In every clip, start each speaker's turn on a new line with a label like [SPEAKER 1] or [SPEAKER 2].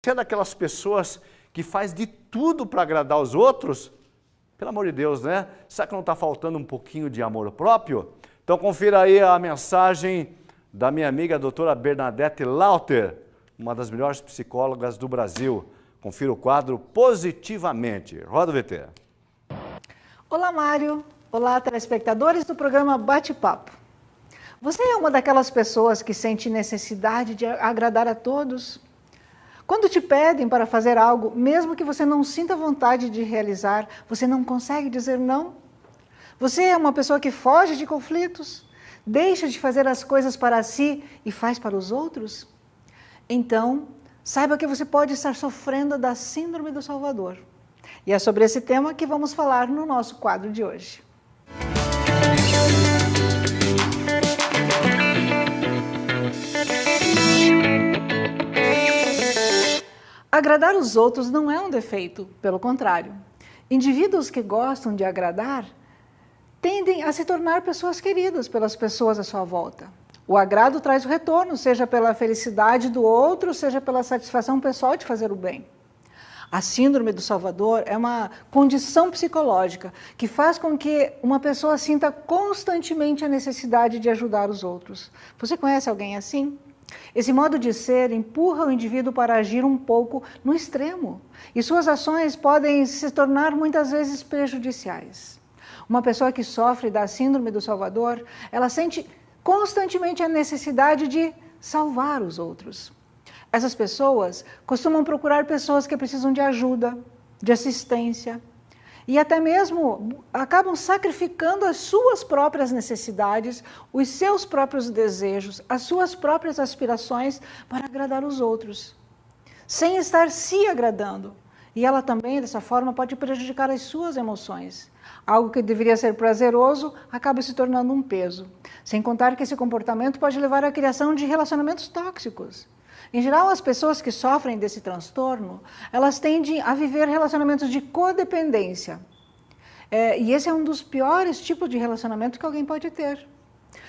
[SPEAKER 1] Você é daquelas pessoas que faz de tudo para agradar os outros? Pelo amor de Deus, né? Será que não está faltando um pouquinho de amor próprio? Então confira aí a mensagem da minha amiga a doutora Bernadette Lauter, uma das melhores psicólogas do Brasil. Confira o quadro Positivamente. Roda o VT.
[SPEAKER 2] Olá, Mário. Olá, telespectadores do programa Bate-Papo. Você é uma daquelas pessoas que sente necessidade de agradar a todos? Quando te pedem para fazer algo, mesmo que você não sinta vontade de realizar, você não consegue dizer não? Você é uma pessoa que foge de conflitos? Deixa de fazer as coisas para si e faz para os outros? Então, saiba que você pode estar sofrendo da Síndrome do Salvador. E é sobre esse tema que vamos falar no nosso quadro de hoje. Agradar os outros não é um defeito, pelo contrário. Indivíduos que gostam de agradar tendem a se tornar pessoas queridas pelas pessoas à sua volta. O agrado traz o retorno, seja pela felicidade do outro, seja pela satisfação pessoal de fazer o bem. A Síndrome do Salvador é uma condição psicológica que faz com que uma pessoa sinta constantemente a necessidade de ajudar os outros. Você conhece alguém assim? Esse modo de ser empurra o indivíduo para agir um pouco no extremo, e suas ações podem se tornar muitas vezes prejudiciais. Uma pessoa que sofre da Síndrome do Salvador, ela sente constantemente a necessidade de salvar os outros. Essas pessoas costumam procurar pessoas que precisam de ajuda, de assistência, e até mesmo acabam sacrificando as suas próprias necessidades, os seus próprios desejos, as suas próprias aspirações para agradar os outros, sem estar se agradando. E ela também, dessa forma, pode prejudicar as suas emoções. Algo que deveria ser prazeroso acaba se tornando um peso. Sem contar que esse comportamento pode levar à criação de relacionamentos tóxicos. Em geral, as pessoas que sofrem desse transtorno, elas tendem a viver relacionamentos de codependência. E esse é um dos piores tipos de relacionamento que alguém pode ter.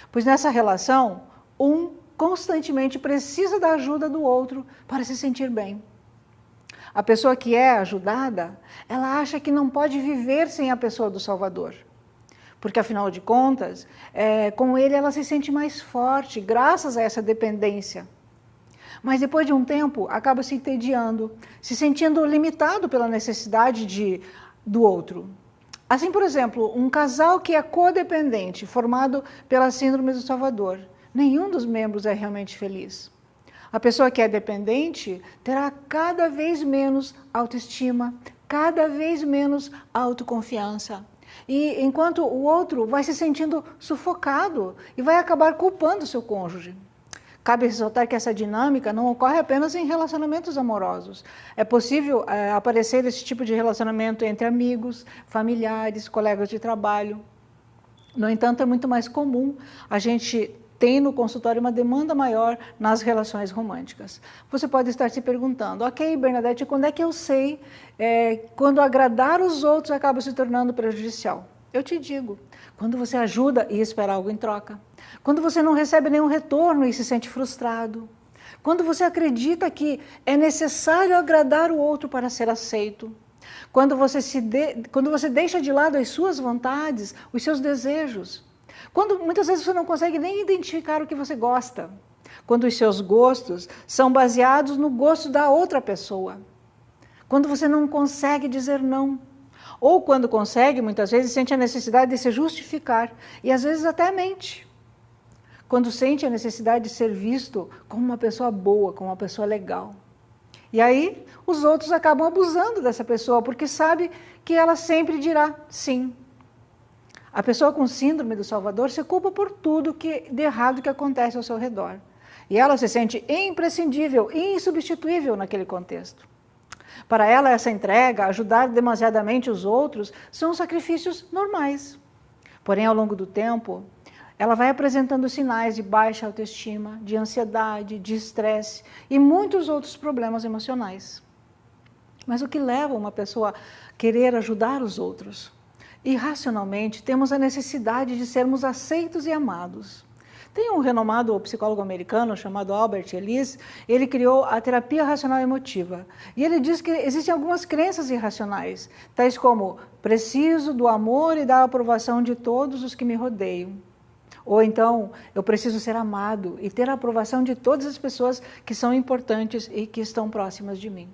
[SPEAKER 2] Pois nessa relação, um constantemente precisa da ajuda do outro para se sentir bem. A pessoa que é ajudada, ela acha que não pode viver sem a pessoa do Salvador. Porque, afinal de contas, com ele ela se sente mais forte, graças a essa dependência. Mas depois de um tempo, acaba se entediando, se sentindo limitado pela necessidade do outro. Assim, por exemplo, um casal que é codependente, formado pela Síndrome do Salvador, nenhum dos membros é realmente feliz. A pessoa que é dependente terá cada vez menos autoestima, cada vez menos autoconfiança. E enquanto o outro vai se sentindo sufocado e vai acabar culpando seu cônjuge. Cabe ressaltar que essa dinâmica não ocorre apenas em relacionamentos amorosos. É possível aparecer esse tipo de relacionamento entre amigos, familiares, colegas de trabalho. No entanto, é muito mais comum a gente ter no consultório uma demanda maior nas relações românticas. Você pode estar se perguntando, ok, Bernadette, quando é que eu sei quando agradar os outros acaba se tornando prejudicial? Eu te digo, quando você ajuda e espera algo em troca. Quando você não recebe nenhum retorno e se sente frustrado. Quando você acredita que é necessário agradar o outro para ser aceito. Quando você deixa de lado as suas vontades, os seus desejos. Quando muitas vezes você não consegue nem identificar o que você gosta. Quando os seus gostos são baseados no gosto da outra pessoa. Quando você não consegue dizer não. Ou quando consegue, muitas vezes sente a necessidade de se justificar. E às vezes até mente. Quando sente a necessidade de ser visto como uma pessoa boa, como uma pessoa legal. E aí, os outros acabam abusando dessa pessoa, porque sabe que ela sempre dirá sim. A pessoa com Síndrome do Salvador se culpa por tudo de errado que acontece ao seu redor. E ela se sente imprescindível, insubstituível naquele contexto. Para ela, essa entrega, ajudar demasiadamente os outros, são sacrifícios normais. Porém, ao longo do tempo, ela vai apresentando sinais de baixa autoestima, de ansiedade, de estresse e muitos outros problemas emocionais. Mas o que leva uma pessoa a querer ajudar os outros? Irracionalmente, temos a necessidade de sermos aceitos e amados. Tem um renomado psicólogo americano chamado Albert Ellis, ele criou a terapia racional emotiva. E ele diz que existem algumas crenças irracionais, tais como preciso do amor e da aprovação de todos os que me rodeiam. Ou então, eu preciso ser amado e ter a aprovação de todas as pessoas que são importantes e que estão próximas de mim.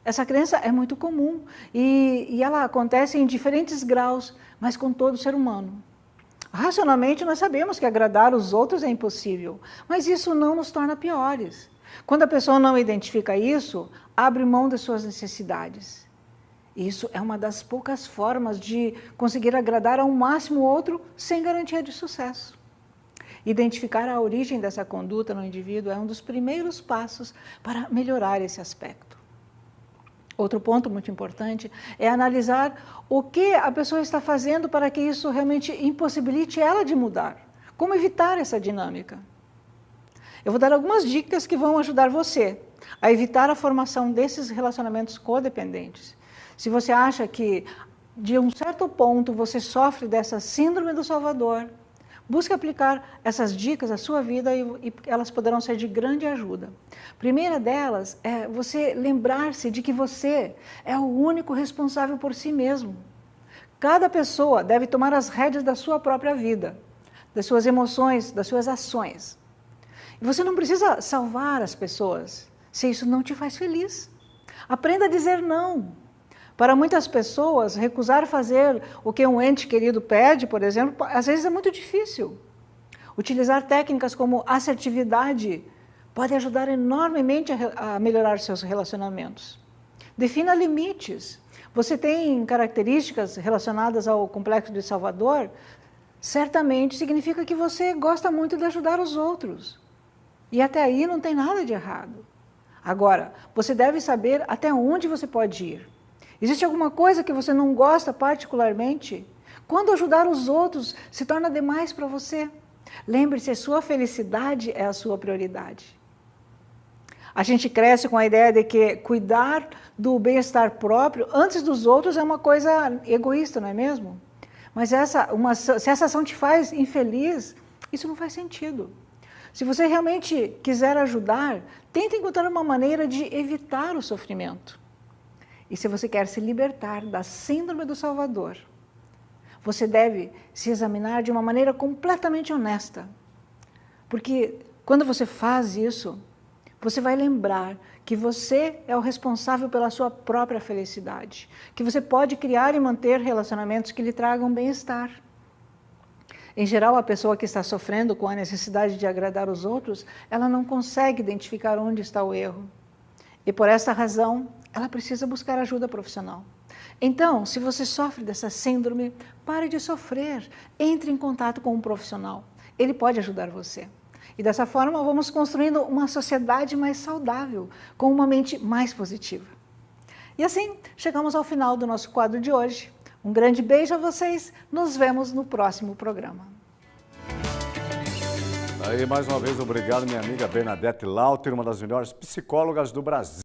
[SPEAKER 2] Essa crença é muito comum e ela acontece em diferentes graus, mas com todo ser humano. Racionalmente, nós sabemos que agradar os outros é impossível, mas isso não nos torna piores. Quando a pessoa não identifica isso, abre mão das suas necessidades. Isso é uma das poucas formas de conseguir agradar ao máximo o outro sem garantia de sucesso. Identificar a origem dessa conduta no indivíduo é um dos primeiros passos para melhorar esse aspecto. Outro ponto muito importante é analisar o que a pessoa está fazendo para que isso realmente impossibilite ela de mudar. Como evitar essa dinâmica? Eu vou dar algumas dicas que vão ajudar você a evitar a formação desses relacionamentos codependentes. Se você acha que, de um certo ponto, você sofre dessa síndrome do Salvador, busque aplicar essas dicas à sua vida e elas poderão ser de grande ajuda. A primeira delas é você lembrar-se de que você é o único responsável por si mesmo. Cada pessoa deve tomar as rédeas da sua própria vida, das suas emoções, das suas ações. E você não precisa salvar as pessoas se isso não te faz feliz. Aprenda a dizer não. Para muitas pessoas, recusar fazer o que um ente querido pede, por exemplo, às vezes é muito difícil. Utilizar técnicas como assertividade pode ajudar enormemente a melhorar seus relacionamentos. Defina limites. Você tem características relacionadas ao Complexo de Salvador? Certamente significa que você gosta muito de ajudar os outros. E até aí não tem nada de errado. Agora, você deve saber até onde você pode ir. Existe alguma coisa que você não gosta particularmente? Quando ajudar os outros se torna demais para você? Lembre-se, a sua felicidade é a sua prioridade. A gente cresce com a ideia de que cuidar do bem-estar próprio antes dos outros é uma coisa egoísta, não é mesmo? Mas se essa ação te faz infeliz, isso não faz sentido. Se você realmente quiser ajudar, tente encontrar uma maneira de evitar o sofrimento. E se você quer se libertar da síndrome do Salvador, você deve se examinar de uma maneira completamente honesta. Porque quando você faz isso, você vai lembrar que você é o responsável pela sua própria felicidade, que você pode criar e manter relacionamentos que lhe tragam bem-estar. Em geral, a pessoa que está sofrendo com a necessidade de agradar os outros, ela não consegue identificar onde está o erro. E por essa razão, ela precisa buscar ajuda profissional. Então, se você sofre dessa síndrome, pare de sofrer, entre em contato com um profissional. Ele pode ajudar você. E dessa forma, vamos construindo uma sociedade mais saudável, com uma mente mais positiva. E assim, chegamos ao final do nosso quadro de hoje. Um grande beijo a vocês, nos vemos no próximo programa.
[SPEAKER 1] Aí, mais uma vez, obrigado, minha amiga Bernadette Lauter, uma das melhores psicólogas do Brasil.